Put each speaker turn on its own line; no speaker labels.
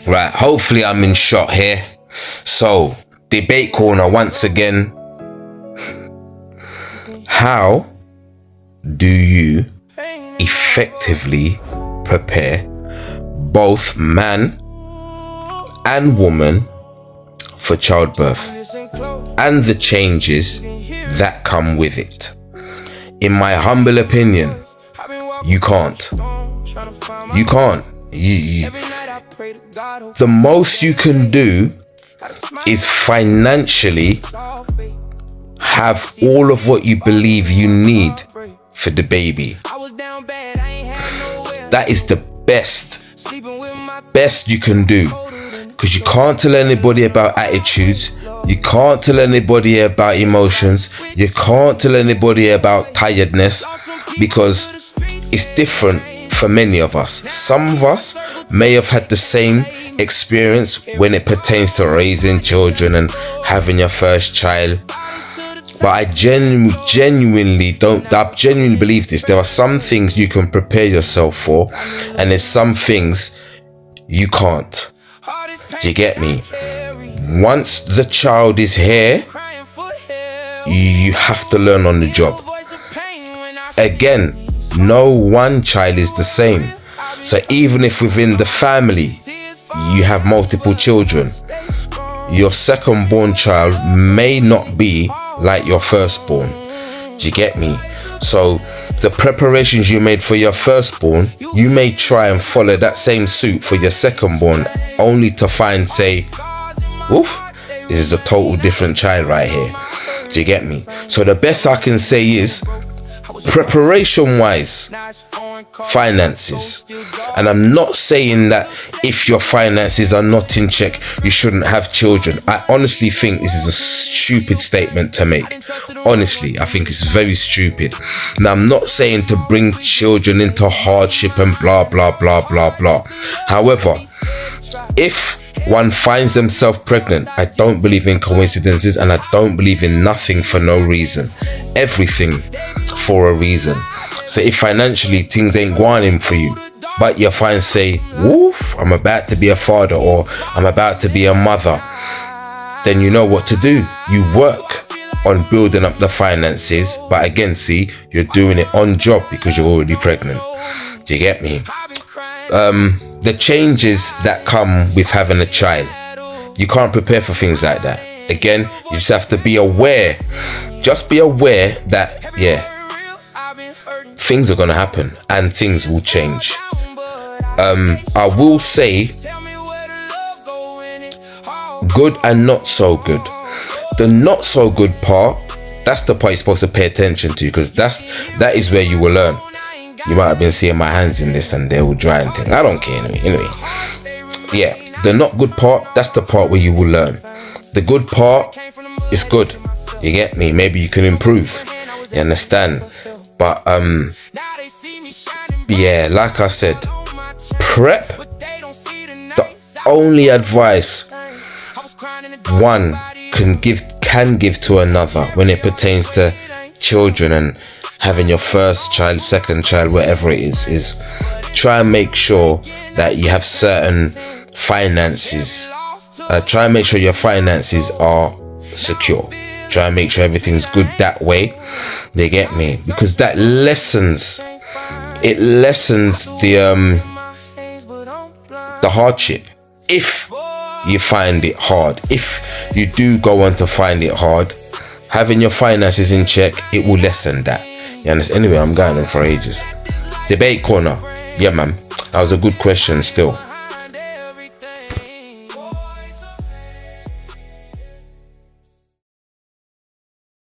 Right, hopefully I'm in shot here. So, debate corner once again. How do you effectively prepare both man and woman for childbirth and the changes that come with it? In my humble opinion, you can't. You can't. The most you can do is financially have all of what you believe you need for the baby. That is the best you can do, because you can't tell anybody about attitudes, you can't tell anybody about emotions, you can't tell anybody about tiredness, because it's different for many of us. Some of us may have had the same experience when it pertains to raising children and having your first child, but I genuinely believe this. There are some things you can prepare yourself for, and there's some things you can't. Do you get me? Once the child is here, you have to learn on the job. Again, no one child is the same. So even if within the family you have multiple children, your second born child may not be like your firstborn. Do you get me? So the preparations you made for your firstborn, you may try and follow that same suit for your secondborn, only to find, say, oof, this is a total different child right here. Do you get me? So the best I can say is, preparation wise, finances. And I'm not saying that if your finances are not in check, you shouldn't have children. I honestly think this is a stupid statement to make. Honestly, I think it's very stupid. Now, I'm not saying to bring children into hardship and blah, blah, blah, blah, blah. However, if one finds themselves pregnant, I don't believe in coincidences, and I don't believe in nothing for no reason. Everything for a reason. So if financially things ain't going for you, but you find, say, woof, I'm about to be a father, or I'm about to be a mother, then you know what to do. You work on building up the finances, but again, see, you're doing it on job because you're already pregnant. Do you get me? The changes that come with having a child, you can't prepare for things like that. Again, you just have to be aware. Just be aware that, yeah, things are gonna happen and things will change. I will say good and not so good. The not so good part, that's the part you're supposed to pay attention to, because that is where you will learn. You might have been seeing my hands in this and they will dry and thing. I don't care anyway. Yeah, the not good part, that's the part where you will learn. The good part is good. You get me? Maybe you can improve. You understand? But yeah, like I said, prep. The only advice one can give to another when it pertains to children and having your first child, second child, whatever it is try and make sure that you have certain finances. Try and make sure your finances are secure. Try and make sure everything's good that way. They get me? Because that lessens the hardship. If you find it hard, if you do go on to find it hard, having your finances in check, it will lessen that. You understand? Anyway, I'm going on for ages. Debate corner. Yeah, man. That was a good question still.